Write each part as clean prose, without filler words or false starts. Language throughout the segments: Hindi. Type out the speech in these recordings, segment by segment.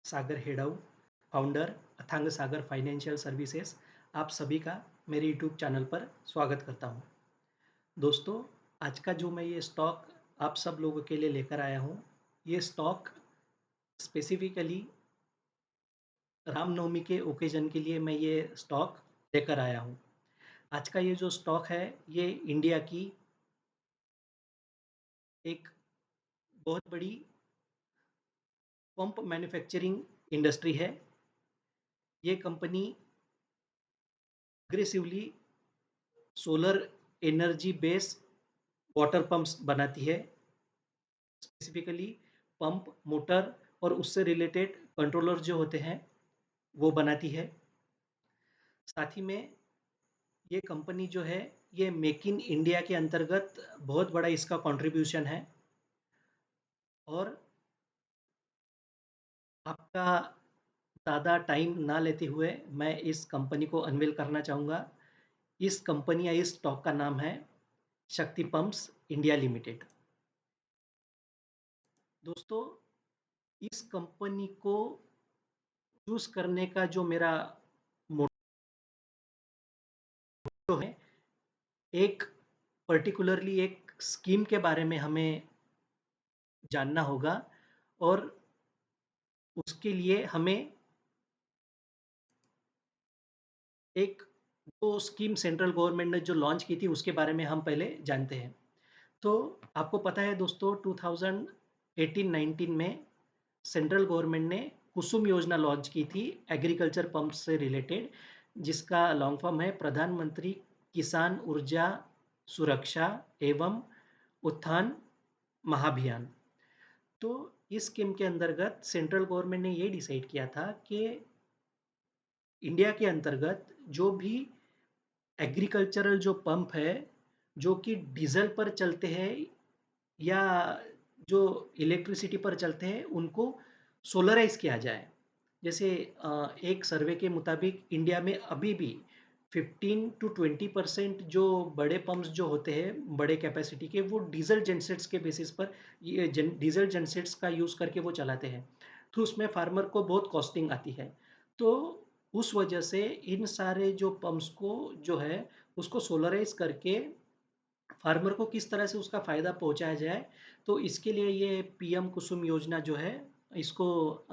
सागर हेडाऊ, फाउंडर अथांग सागर फाइनेंशियल सर्विसेज, आप सभी का मेरे यूट्यूब चैनल पर स्वागत करता हूं। दोस्तों, आज का जो मैं ये स्टॉक आप सब लोगों के लिए लेकर आया हूं, ये स्टॉक स्पेसिफिकली रामनवमी के ओकेजन के लिए मैं ये स्टॉक लेकर आया हूं। आज का ये जो स्टॉक है, ये इंडिया की एक बहुत बड़ी पंप मैन्युफैक्चरिंग इंडस्ट्री है। ये company aggressively solar energy base water pumps बनाती है, स्पेसिफिकली पंप, मोटर और उससे रिलेटेड कंट्रोलर जो होते हैं वो बनाती है। साथ ही में ये कंपनी जो है, ये मेक इन इंडिया के अंतर्गत बहुत बड़ा इसका कंट्रीब्यूशन है। और आपका ज़्यादा टाइम ना लेते हुए मैं इस कंपनी को अनवील करना चाहूँगा। इस कंपनी या इस स्टॉक का नाम है शक्ति पंप्स इंडिया लिमिटेड। दोस्तों, इस कंपनी को चूज करने का जो मेरा मोटो है, एक पर्टिकुलरली एक स्कीम के बारे में हमें जानना होगा और उसके लिए हमें एक जो स्कीम सेंट्रल गवर्नमेंट ने जो लॉन्च की थी उसके बारे में हम पहले जानते हैं। तो आपको पता है दोस्तों, 2018-19 में सेंट्रल गवर्नमेंट ने कुसुम योजना लॉन्च की थी एग्रीकल्चर पंप से रिलेटेड, जिसका लॉन्ग फॉर्म है प्रधानमंत्री किसान ऊर्जा सुरक्षा एवं उत्थान महाभियान। तो इस स्कीम के अंतर्गत सेंट्रल गवर्नमेंट ने ये डिसाइड किया था कि इंडिया के अंतर्गत जो भी एग्रीकल्चरल जो पंप है, जो कि डीजल पर चलते हैं या जो इलेक्ट्रिसिटी पर चलते हैं, उनको सोलराइज किया जाए। जैसे एक सर्वे के मुताबिक इंडिया में अभी भी 15 टू 20% जो बड़े पंप्स जो होते हैं बड़े कैपेसिटी के, वो डीजल जेनसेट्स के बेसिस पर ये डीजल जेनसेट्स का यूज़ करके वो चलाते हैं। तो उसमें फार्मर को बहुत कॉस्टिंग आती है। तो उस वजह से इन सारे जो पंप्स को जो है उसको सोलराइज करके फार्मर को किस तरह से उसका फ़ायदा पहुंचाया जाए, तो इसके लिए ये पीएम कुसुम योजना जो है, इसको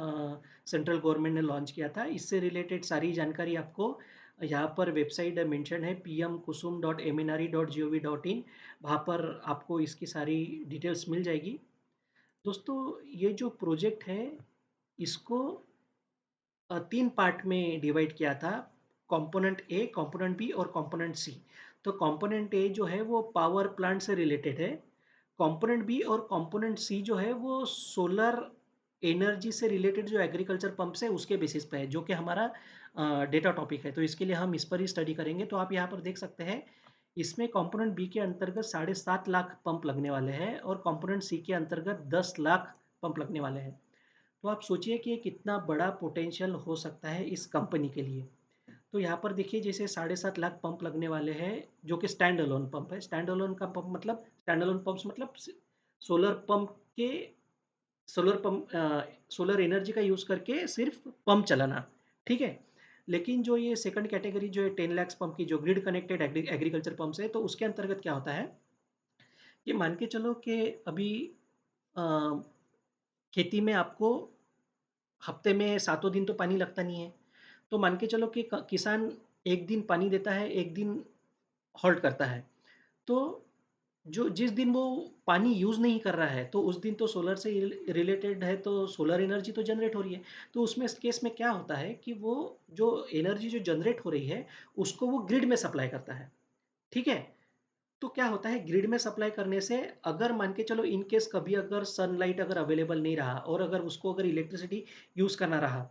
सेंट्रल गवर्नमेंट ने लॉन्च किया था। इससे रिलेटेड सारी जानकारी आपको यहाँ पर वेबसाइट मेंशन है pm-kusum.mnre.gov.in। वहाँ पर आपको इसकी सारी डिटेल्स मिल जाएगी। दोस्तों, ये जो प्रोजेक्ट है, इसको 3 पार्ट में डिवाइड किया था, कंपोनेंट ए, कंपोनेंट बी और कंपोनेंट सी। तो कंपोनेंट ए जो है वो पावर प्लांट से रिलेटेड है। कंपोनेंट बी और कंपोनेंट सी जो है वो सोलर एनर्जी से रिलेटेड जो एग्रीकल्चर पंप्स है उसके बेसिस पे है, जो कि हमारा डेटा टॉपिक है। तो इसके लिए हम इस पर ही स्टडी करेंगे। तो आप यहाँ पर देख सकते हैं, इसमें कंपोनेंट बी के अंतर्गत 7.5 लाख पंप लगने वाले हैं और कंपोनेंट सी के अंतर्गत 10 लाख पंप लगने वाले हैं। तो आप सोचिए कि ये कितना बड़ा पोटेंशियल हो सकता है इस कंपनी के लिए। तो यहाँ पर देखिए, जैसे 7.5 लाख पंप लगने वाले हैं, जो कि स्टैंड अलोन पंप है। स्टैंड अलोन का पंप मतलब, स्टैंड अलोन पंप्स मतलब सोलर पंप के सोलर एनर्जी का यूज़ करके सिर्फ पंप चलाना, ठीक है। लेकिन जो ये सेकंड कैटेगरी जो है 10 लाख पंप की, जो ग्रिड कनेक्टेड एग्रीकल्चर पंप्स है, तो उसके अंतर्गत क्या होता है, ये मान के चलो कि अभी अ, खेती में आपको हफ्ते में सातों दिन तो पानी लगता नहीं है। तो मान के चलो कि किसान एक दिन पानी देता है, एक दिन हॉल्ट करता है। तो जो जिस दिन वो पानी यूज़ नहीं कर रहा है, तो उस दिन तो सोलर से रिलेटेड है, तो सोलर एनर्जी तो जनरेट हो रही है। तो उसमें इस केस में क्या होता है कि वो जो एनर्जी जो जनरेट हो रही है, उसको वो ग्रिड में सप्लाई करता है, ठीक है। तो क्या होता है, ग्रिड में सप्लाई करने से अगर मान के चलो इन केस कभी अगर सनलाइट अगर अवेलेबल नहीं रहा और अगर उसको अगर इलेक्ट्रिसिटी यूज़ करना रहा,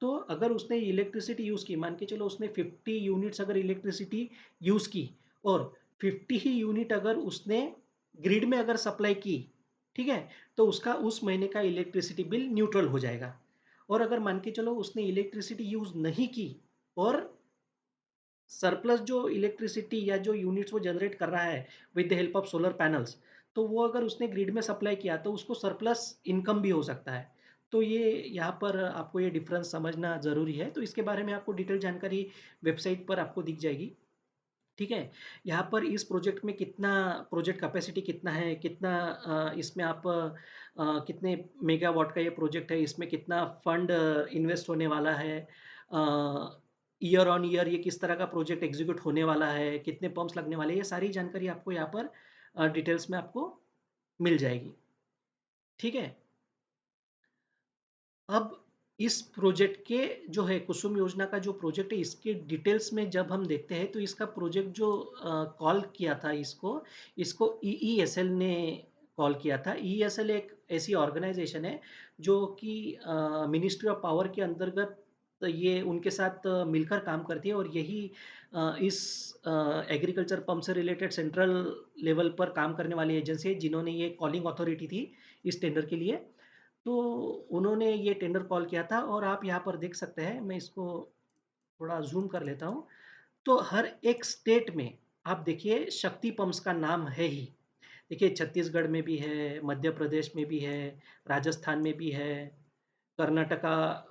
तो अगर उसने इलेक्ट्रिसिटी यूज़ की, मान के चलो उसने 50 यूनिट्स अगर इलेक्ट्रिसिटी यूज़ की और 50 ही यूनिट अगर उसने ग्रिड में अगर सप्लाई की, ठीक है, तो उसका उस महीने का इलेक्ट्रिसिटी बिल न्यूट्रल हो जाएगा। और अगर मान के चलो उसने इलेक्ट्रिसिटी यूज़ नहीं की और सरप्लस जो इलेक्ट्रिसिटी या जो यूनिट्स वो जनरेट कर रहा है with the help of solar panels, तो वो अगर उसने ग्रिड में सप्लाई किया तो उसको सरप्लस इनकम भी हो सकता है। तो ये यहाँ पर आपको ये डिफ़रेंस समझना ज़रूरी है। तो इसके बारे में आपको डिटेल जानकारी वेबसाइट पर आपको दिख जाएगी। ठीक है? यहाँ पर इस प्रोजेक्ट में कितना प्रोजेक्ट कैपेसिटी कितना है, कितना इसमें आप कितने मेगावाट का ये प्रोजेक्ट है, इसमें कितना फंड इन्वेस्ट होने वाला है, ईयर ऑन ईयर ये किस तरह का प्रोजेक्ट एग्ज़ीक्यूट होने वाला है, कितने पंप्स लगने वाले हैं, ये सारी जानकारी आपको यहाँ पर डिटेल्स में आपको मिल जाएगी। ठीक है? अब इस प्रोजेक्ट के जो है कुसुम योजना का जो प्रोजेक्ट है इसके डिटेल्स में जब हम देखते हैं तो इसका प्रोजेक्ट जो कॉल किया था इसको ईईएसएल ने कॉल किया था। ईईएसएल एक ऐसी ऑर्गेनाइजेशन है जो कि मिनिस्ट्री ऑफ पावर के अंतर्गत ये उनके साथ मिलकर काम करती है और यही इस एग्रीकल्चर पंप से रिलेटेड सेंट्रल लेवल पर काम करने वाली एजेंसी है जिन्होंने ये कॉलिंग अथॉरिटी थी इस टेंडर के लिए। तो उन्होंने ये टेंडर कॉल किया था और आप यहाँ पर देख सकते हैं, मैं इसको थोड़ा ज़ूम कर लेता हूँ। तो हर एक स्टेट में आप देखिए शक्ति पंप्स का नाम है ही। देखिए छत्तीसगढ़ में भी है, मध्य प्रदेश में भी है, राजस्थान में भी है, कर्नाटका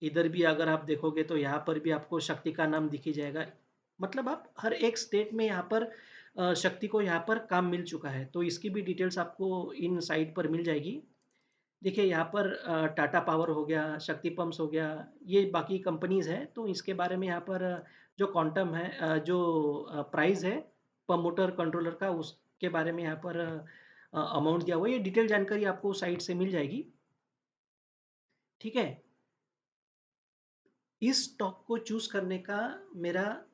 इधर भी अगर आप देखोगे तो यहाँ पर भी आपको शक्ति का नाम दिख ही जाएगा। मतलब आप हर एक स्टेट में यहाँ पर शक्ति को यहाँ पर काम मिल चुका है। तो इसकी भी डिटेल्स आपको इन साइट पर मिल जाएगी। देखिए यहाँ पर टाटा पावर हो गया, शक्ति पंप्स हो गया, ये बाकी कंपनीज़ हैं, तो इसके बारे में यहाँ पर जो क्वांटम है जो प्राइस है पम्प मोटर कंट्रोलर का उसके बारे में यहाँ पर अमाउंट दिया हुआ है। ये डिटेल जानकारी आपको साइट से मिल जाएगी। ठीक है? इस स्टॉक को चूज़ करने का मेरा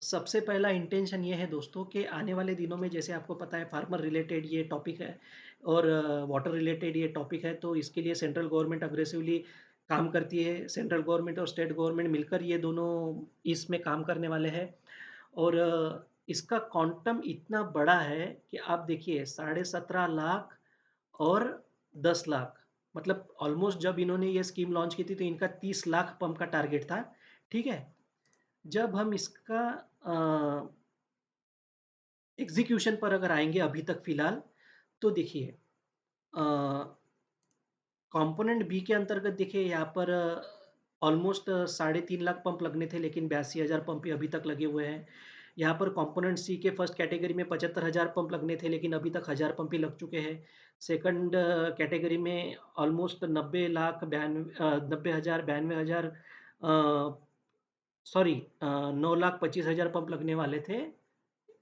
सबसे पहला इंटेंशन ये है दोस्तों कि आने वाले दिनों में जैसे आपको पता है फार्मर रिलेटेड ये टॉपिक है और वाटर रिलेटेड ये टॉपिक है तो इसके लिए सेंट्रल गवर्नमेंट अग्रेसिवली काम करती है। सेंट्रल गवर्नमेंट और स्टेट गवर्नमेंट मिलकर ये दोनों इसमें काम करने वाले हैं और इसका क्वांटम इतना बड़ा है कि आप देखिए 17.5 लाख और 10 लाख मतलब ऑलमोस्ट जब इन्होंने ये स्कीम लॉन्च की थी तो इनका 30 लाख पंप का टारगेट था। ठीक है? जब हम इसका एग्जीक्यूशन पर अगर आएँगे अभी तक फ़िलहाल, तो देखिए कंपोनेंट बी के अंतर्गत देखिए यहाँ पर ऑलमोस्ट 3.5 लाख पंप लगने थे लेकिन 82,000 पंप ही अभी तक लगे हुए हैं। यहाँ पर कंपोनेंट सी के फर्स्ट कैटेगरी में 75,000 पंप लगने थे लेकिन अभी तक 1,000 पंप ही लग चुके हैं। सेकंड कैटेगरी में ऑलमोस्ट 90,92,000 सॉरी 9,25,000 पंप लगने वाले थे।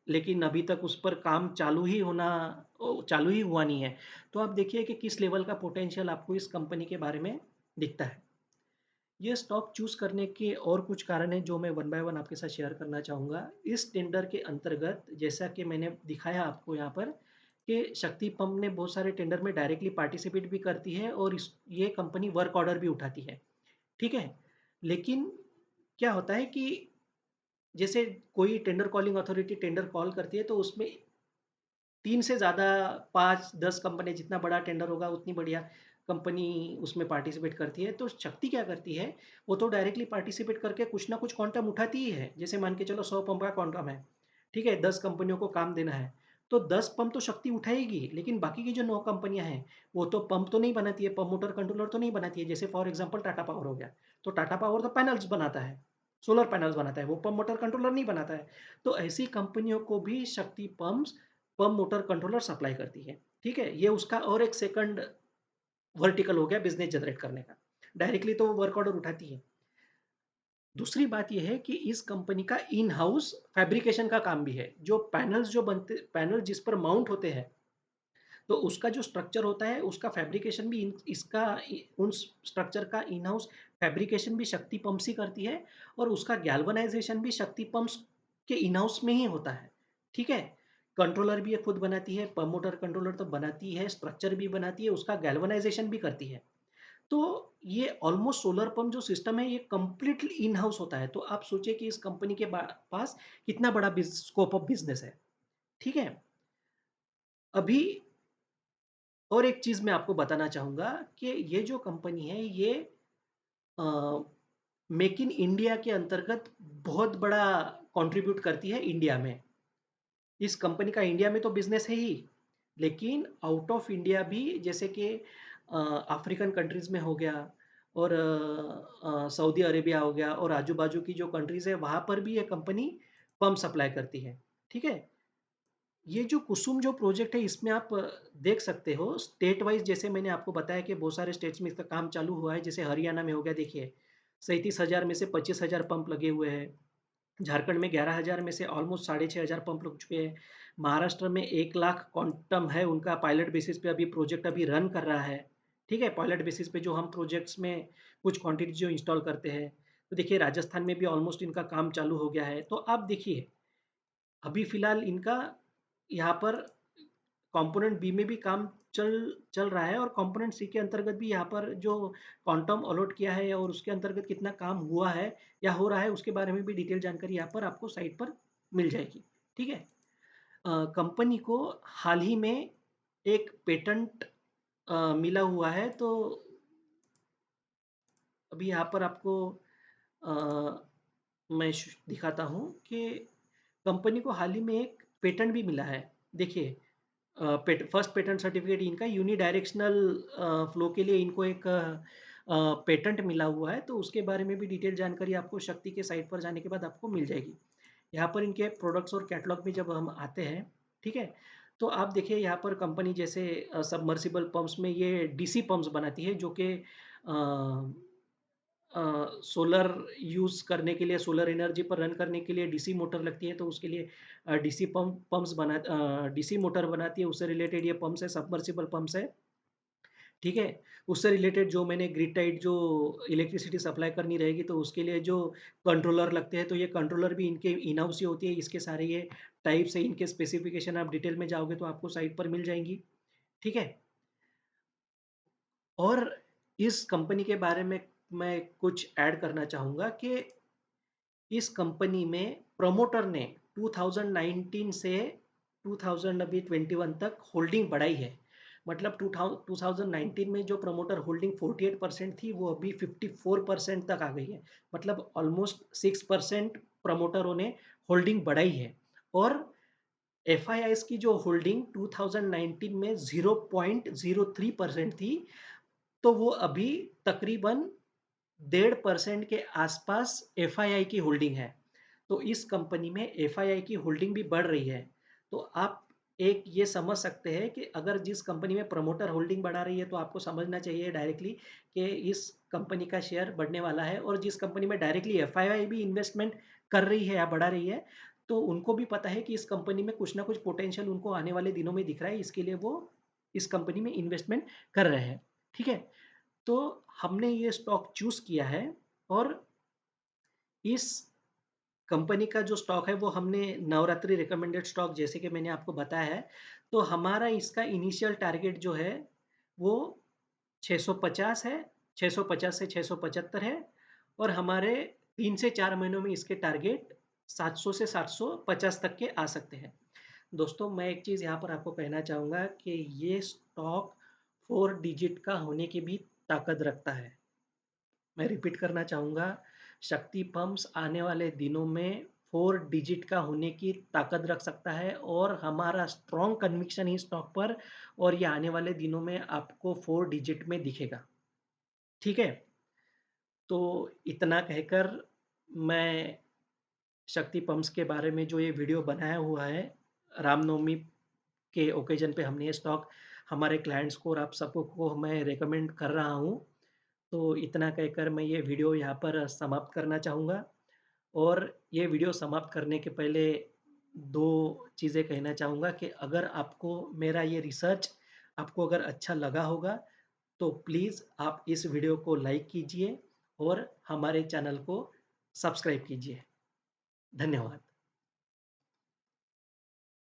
लेकिन अभी तक उस पर काम चालू ही हुआ नहीं है। तो आप देखिए कि किस लेवल का पोटेंशियल आपको इस कंपनी के बारे में दिखता है। ये स्टॉक चूज़ करने के और कुछ कारण हैं जो मैं वन बाय वन आपके साथ शेयर करना चाहूँगा। इस टेंडर के अंतर्गत जैसा कि मैंने दिखाया आपको यहाँ पर कि शक्ति पंप ने बहुत सारे टेंडर में डायरेक्टली पार्टिसिपेट भी करती है और ये कंपनी वर्क ऑर्डर भी उठाती है। ठीक है? लेकिन क्या होता है कि जैसे कोई tender calling authority tender call करती है तो उसमें 3 से ज़्यादा 5-10 कंपनी जितना बड़ा टेंडर होगा उतनी बढ़िया कंपनी उसमें पार्टिसिपेट करती है। तो शक्ति क्या करती है, वो तो डायरेक्टली पार्टिसिपेट करके कुछ ना कुछ क्वांटम उठाती ही है। जैसे मान के चलो 100 पंप का क्वांटम है, ठीक है? 10 कंपनियों को काम देना है, तो 10 पंप तो शक्ति उठाएगी, लेकिन बाकी की जो 9 कंपनियाँ हैं, वो तो पंप तो नहीं बनाती है, पंप मोटर कंट्रोलर तो नहीं बनाती है। जैसे फॉर एग्ज़ाम्पल टाटा पावर हो गया, तो टाटा पावर तो पैनल्स बनाता है, सोलर पैनल्स बनाता है, वो पंप मोटर कंट्रोलर नहीं बनाता है। तो ऐसी कंपनियों को भी शक्ति पंप मोटर कंट्रोलर सप्लाई करती है। ठीक है? ये उसका और एक सेकंड वर्टिकल हो गया बिज़नेस जनरेट करने का। डायरेक्टली तो वो वर्क ऑर्डर उठाती है। दूसरी बात ये है कि इस कंपनी का इन हाउस फैब्रिकेशन का काम भी है। जो पैनल्स जो बनते पैनल जिस पर माउंट होते हैं, तो उसका जो स्ट्रक्चर होता है, उसका फैब्रिकेशन भी इन इसका इ उन स्ट्रक्चर का इन हाउस फैब्रिकेशन भी शक्ति पंप्स ही करती है और उसका गैल्वेनाइज़ेशन भी शक्ति पंप्स के इन हाउस में ही होता है। ठीक है? कंट्रोलर भी ये खुद बनाती है, पंप मोटर कंट्रोलर तो बनाती है, स्ट्रक्चर भी बनाती है, उसका गैल्वेनाइज़ेशन भी करती है। तो ये ऑलमोस्ट सोलर पंप जो सिस्टम है, ये कंप्लीटली इन हाउस होता है। तो आप सोचिए कि इस कंपनी के पास कितना बड़ा स्कोप ऑफ बिज़नेस है। ठीक है? अभी और एक चीज़ मैं आपको बताना चाहूँगा कि ये जो कंपनी है ये अ, मेक इन इंडिया के अंतर्गत बहुत बड़ा कंट्रीब्यूट करती है इंडिया में। इस कंपनी का इंडिया में तो बिज़नेस है ही, लेकिन आउट ऑफ इंडिया भी जैसे कि अफ्रीकन कंट्रीज़ में हो गया और सऊदी अरेबिया हो गया और आजू-बाजू की जो कंट्रीज़ है वहाँ पर भी ये कंपनी पंप सप्लाई करती है। ठीक है? ये जो कुसुम जो प्रोजेक्ट है इसमें आप देख सकते हो स्टेट वाइज़ जैसे मैंने आपको बताया कि बहुत सारे स्टेट्स में इसका काम चालू हुआ है। जैसे हरियाणा में हो गया देखिए, 37,000 में से 25,000 पंप लगे हुए हैं। झारखंड में 11,000 में से ऑलमोस्ट साढ़े 6,000 पंप लग चुके हैं। महाराष्ट्र में 1 लाख क्वांटम है उनका पायलट बेसिस पे अभी प्रोजेक्ट अभी रन कर रहा है। ठीक है? पायलट बेसिस पे जो हम प्रोजेक्ट्स में कुछ क्वांटिटी जो इंस्टॉल करते हैं। तो देखिए राजस्थान में भी ऑलमोस्ट इनका काम चालू हो गया है। तो आप देखिए, अभी फ़िलहाल इनका यहाँ पर कंपोनेंट बी में भी काम चल चल रहा है और कंपोनेंट सी के अंतर्गत भी यहाँ पर जो क्वांटम अलॉट किया है और उसके अंतर्गत कितना काम हुआ है या हो रहा है उसके बारे में भी डिटेल जानकारी यहाँ पर आपको साइट पर मिल जाएगी। ठीक है? कंपनी को हाल ही में एक पेटेंट मिला हुआ है तो अभी यहाँ पर आपको अ, मैं दिखाता हूँ कि कंपनी को हाल ही में एक पेटेंट भी मिला है। देखिए फर्स्ट पेटेंट सर्टिफिकेट इनका यूनिडायरेक्शनल फ्लो के लिए इनको एक पेटेंट मिला हुआ है तो उसके बारे में भी डिटेल जानकारी आपको शक्ति के साइट पर जाने के बाद आपको मिल जाएगी। यहाँ पर इनके प्रोडक्ट्स और कैटलॉग में जब हम आते हैं, ठीक है? तो आप देखिए यहाँ पर कंपनी जैसे सबमर्सिबल पंप्स में ये डीसी पंप्स बनाती है जो कि सोलर यूज़ करने के लिए सोलर एनर्जी पर रन करने के लिए डीसी मोटर लगती है तो उसके लिए डीसी डीसी मोटर बनाती है उससे रिलेटेड ये पंप्स है सबमर्सिबल पंप्स है। ठीक है? उससे रिलेटेड जो मैंने ग्रिड टाइड जो इलेक्ट्रिसिटी सप्लाई करनी रहेगी तो उसके लिए जो कंट्रोलर लगते हैं तो ये कंट्रोलर भी इनके इन हाउस ही होती है। इसके सारे ये टाइप्स है, इनके स्पेसिफिकेशन आप डिटेल में जाओगे तो आपको साइट पर मिल जाएँगी। ठीक है? और इस कंपनी के बारे में मैं कुछ ऐड करना चाहूँगा कि इस कंपनी में प्रमोटर ने 2019 से 2000 अभी 21 तक होल्डिंग बढ़ाई है। मतलब 2019 में जो प्रमोटर होल्डिंग 48% थी, वो अभी 54% तक आ गई है। मतलब ऑलमोस्ट 6% प्रमोटरों ने होल्डिंग बढ़ाई है और एफआईआईज़ की जो होल्डिंग 2019 में 0.03% थी, तो वो अभी तकरीबन 1.5% के आसपास एफआईआई की होल्डिंग है। तो इस कंपनी में एफआईआई की होल्डिंग भी बढ़ रही है। तो आप एक ये समझ सकते हैं कि अगर जिस कंपनी में प्रमोटर होल्डिंग बढ़ा रही है तो आपको समझना चाहिए डायरेक्टली कि इस कंपनी का शेयर बढ़ने वाला है और जिस कंपनी में डायरेक्टली एफआईआई भी इन्वेस्टमेंट कर रही है या बढ़ा रही है, तो उनको भी पता है कि इस कंपनी में कुछ ना कुछ पोटेंशियल उनको आने वाले दिनों में दिख रहा है, इसके लिए वो इस कंपनी में इन्वेस्टमेंट कर रहे हैं। ठीक है? तो हमने ये स्टॉक चूज़ किया है और इस कंपनी का जो स्टॉक है वो हमने नवरात्रि रिकमेंडेड स्टॉक जैसे कि मैंने आपको बताया है, तो हमारा इसका इनिशियल टारगेट जो है वो 650 है, 650 से 675 है और हमारे 3 से 4 महीनों में इसके टारगेट 700 से 750 तक के आ सकते हैं। दोस्तों मैं एक चीज़ यहाँ पर आपको कहना चाहूँगा कि ये स्टॉक 4 डिजिट का होने की भी ताकत रखता है। मैं रिपीट करना चाहूँगा, शक्ति पंप्स आने वाले दिनों में 4 डिजिट का होने की ताकत रख सकता है और हमारा स्ट्रॉन्ग कन्विक्शन है स्टॉक पर और ये आने वाले दिनों में आपको 4 डिजिट में दिखेगा। ठीक है? तो इतना कहकर मैं शक्ति पंप्स के बारे में जो ये वीडियो बनाया हुआ है, रामनवमी के ओकेज़न पे हमने ये स्टॉक हमारे क्लाइंट्स को और आप सबको को मैं रिकमेंड कर रहा हूँ। तो इतना कहकर मैं ये वीडियो यहाँ पर समाप्त करना चाहूँगा और ये वीडियो समाप्त करने के पहले 2 चीज़ें कहना चाहूँगा कि अगर आपको मेरा ये रिसर्च आपको अगर अच्छा लगा होगा, तो प्लीज़ आप इस वीडियो को लाइक कीजिए और हमारे चैनल को सब्सक्राइब कीजिए। धन्यवाद।